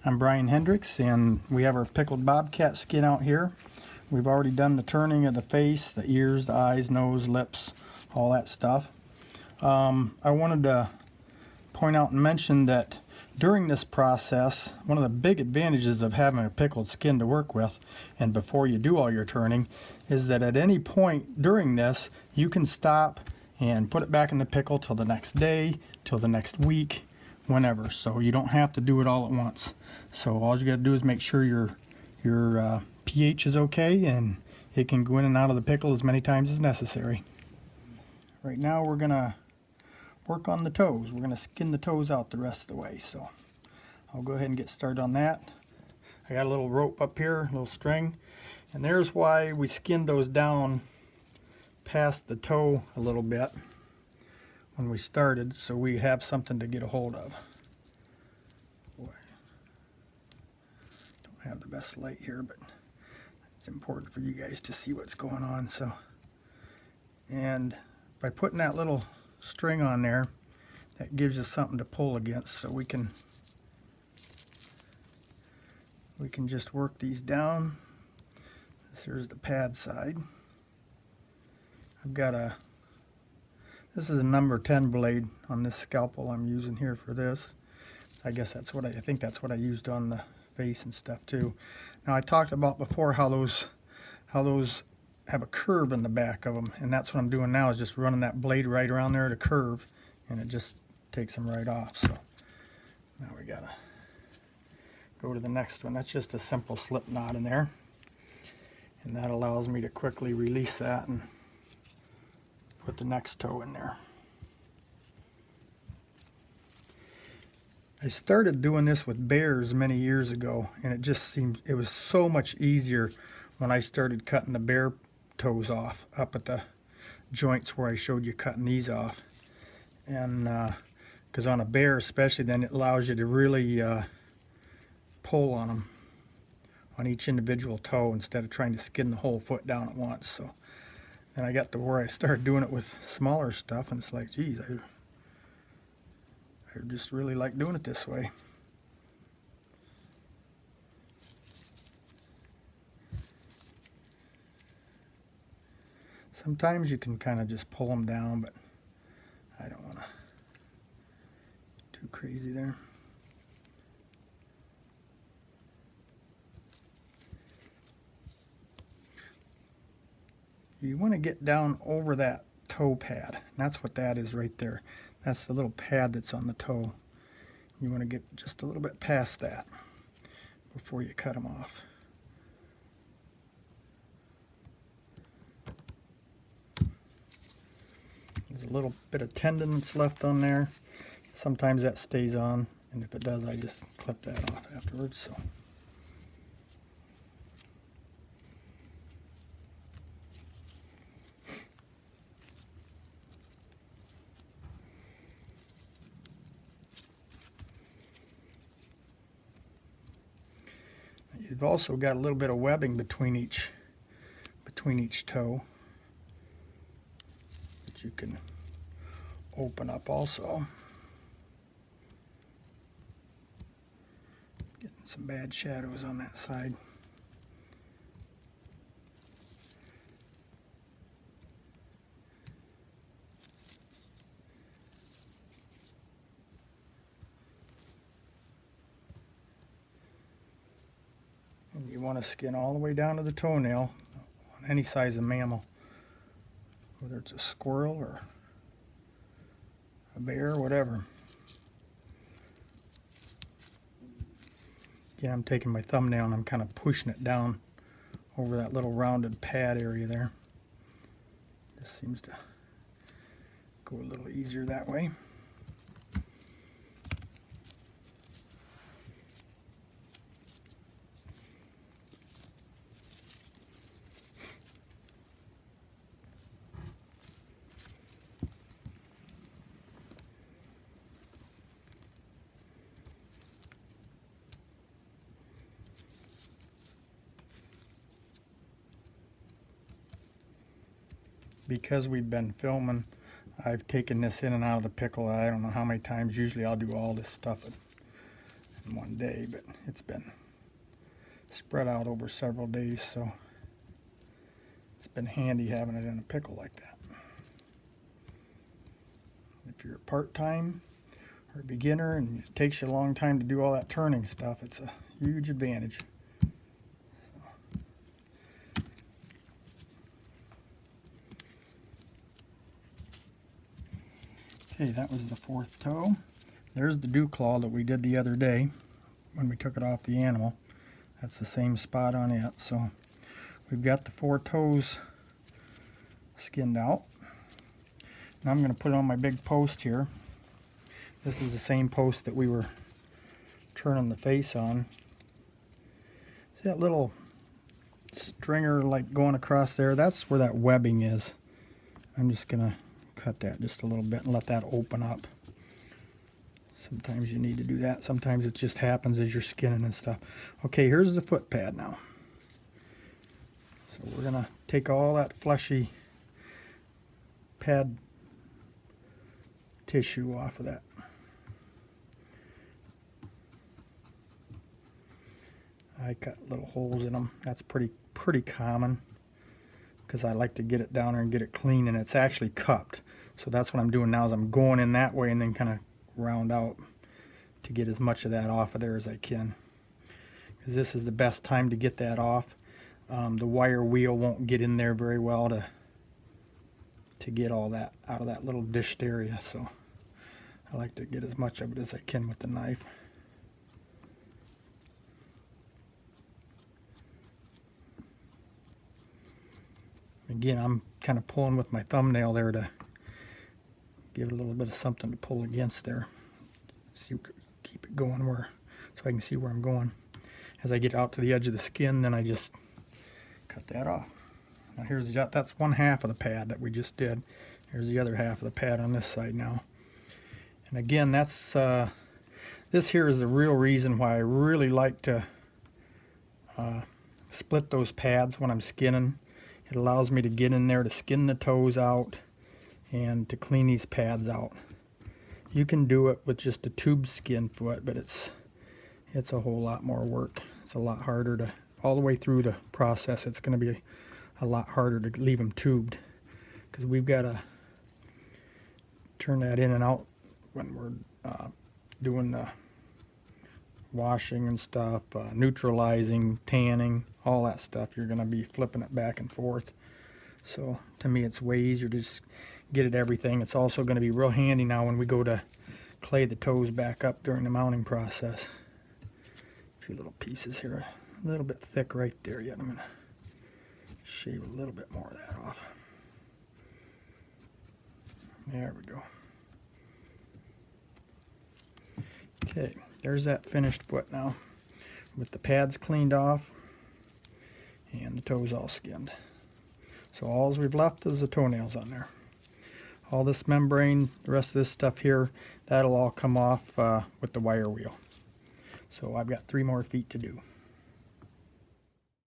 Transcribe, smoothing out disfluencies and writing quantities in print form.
I'm Brian Hendricks, and we have our pickled bobcat skin out here. We've already done the turning of the face, the ears, the eyes, nose, lips, all that stuff. I wanted to point out and mention that during this process, one of the big advantages of having a pickled skin to work with, and before you do all your turning, is that at any point during this, you can stop and put it back in the pickle till the next day, till the next week, whenever. So you don't have to do it all at once. So all you got to do is make sure your pH is okay, and it can go in and out of the pickle as many times as necessary. Right now we're going to work on the toes. We're going to skin the toes out the rest of the way. So I'll go ahead and get started on that. I got a little rope up here, a little string, and there's why we skinned those down past the toe a little bit when we started, so we have something to get a hold of. Boy, don't have the best light here, but it's important for you guys to see what's going on. So, and by putting that little string on there, that gives us something to pull against, so we can just work these down. Here's the pad side. I've got this is a number 10 blade on this scalpel I'm using here for this. I guess that's what I think that's what I used on the face and stuff too. Now I talked about before how those have a curve in the back of them, and that's what I'm doing now, is just running that blade right around there at a curve, and it just takes them right off. So now we gotta go to the next one. That's just a simple slip knot in there, and that allows me to quickly release that and put the next toe in there. I started doing this with bears many years ago, and it just seemed it was so much easier when I started cutting the bear toes off up at the joints where I showed you cutting these off. And because on a bear especially, then it allows you to really pull on them on each individual toe instead of trying to skin the whole foot down at once. So and I got to where I started doing it with smaller stuff, and it's like, geez, I just really like doing it this way. Sometimes you can kind of just pull them down, but I don't want to too crazy there. You want to get down over that toe pad. And that's what that is right there. That's the little pad that's on the toe. You want to get just a little bit past that before you cut them off. There's a little bit of tendon that's left on there. Sometimes that stays on, and if it does, I just clip that off afterwards. So. You've also got a little bit of webbing between each toe that you can open up also. Getting some bad shadows on that side. You want to skin all the way down to the toenail on any size of mammal, whether it's a squirrel or a bear or whatever. Again, I'm taking my thumbnail and I'm kind of pushing it down over that little rounded pad area there. This seems to go a little easier that way. Because we've been filming, I've taken this in and out of the pickle I don't know how many times. Usually I'll do all this stuff in one day, but it's been spread out over several days, so it's been handy having it in a pickle like that. If you're part-time or a beginner and it takes you a long time to do all that turning stuff, it's a huge advantage. Okay, that was the 4th toe. There's the dew claw that we did the other day when we took it off the animal. That's the same spot on it. So we've got the 4 toes skinned out. Now I'm going to put it on my big post here. This is the same post that we were turning the face on. See that little stringer like going across there? That's where that webbing is. I'm just going to cut that just a little bit and let that open up. Sometimes you need to do that. Sometimes it just happens as you're skinning and stuff. Okay, here's the foot pad now. So we're going to take all that fleshy pad tissue off of that. I cut little holes in them. That's pretty common because I like to get it down there and get it clean, and it's actually cupped. So that's what I'm doing now is I'm going in that way and then kind of round out to get as much of that off of there as I can. Because this is the best time to get that off. The wire wheel won't get in there very well to get all that out of that little dished area. So I like to get as much of it as I can with the knife. Again, I'm kind of pulling with my thumbnail there to give it a little bit of something to pull against there. See, keep it going so I can see where I'm going. As I get out to the edge of the skin, then I just cut that off. Now that's 1/2 of the pad that we just did. Here's the other half of the pad on this side now. And again, that's this here is the real reason why I really like to split those pads when I'm skinning. It allows me to get in there to skin the toes out and to clean these pads out. You can do it with just a tube skin foot, but it's a whole lot more work. It's a lot harder to, all the way through the process, it's going to be a lot harder to leave them tubed because we've got to turn that in and out when we're doing the washing and stuff, neutralizing, tanning, all that stuff. You're going to be flipping it back and forth. So to me it's way easier to just get it everything. It's also going to be real handy now when we go to clay the toes back up during the mounting process. A few little pieces here, a little bit thick right there yet. I'm going to shave a little bit more of that off. There we go. Okay, there's that finished foot now with the pads cleaned off and the toes all skinned. So all we've left is the toenails on there. All this membrane, the rest of this stuff here, that'll all come off with the wire wheel. So I've got 3 more feet to do.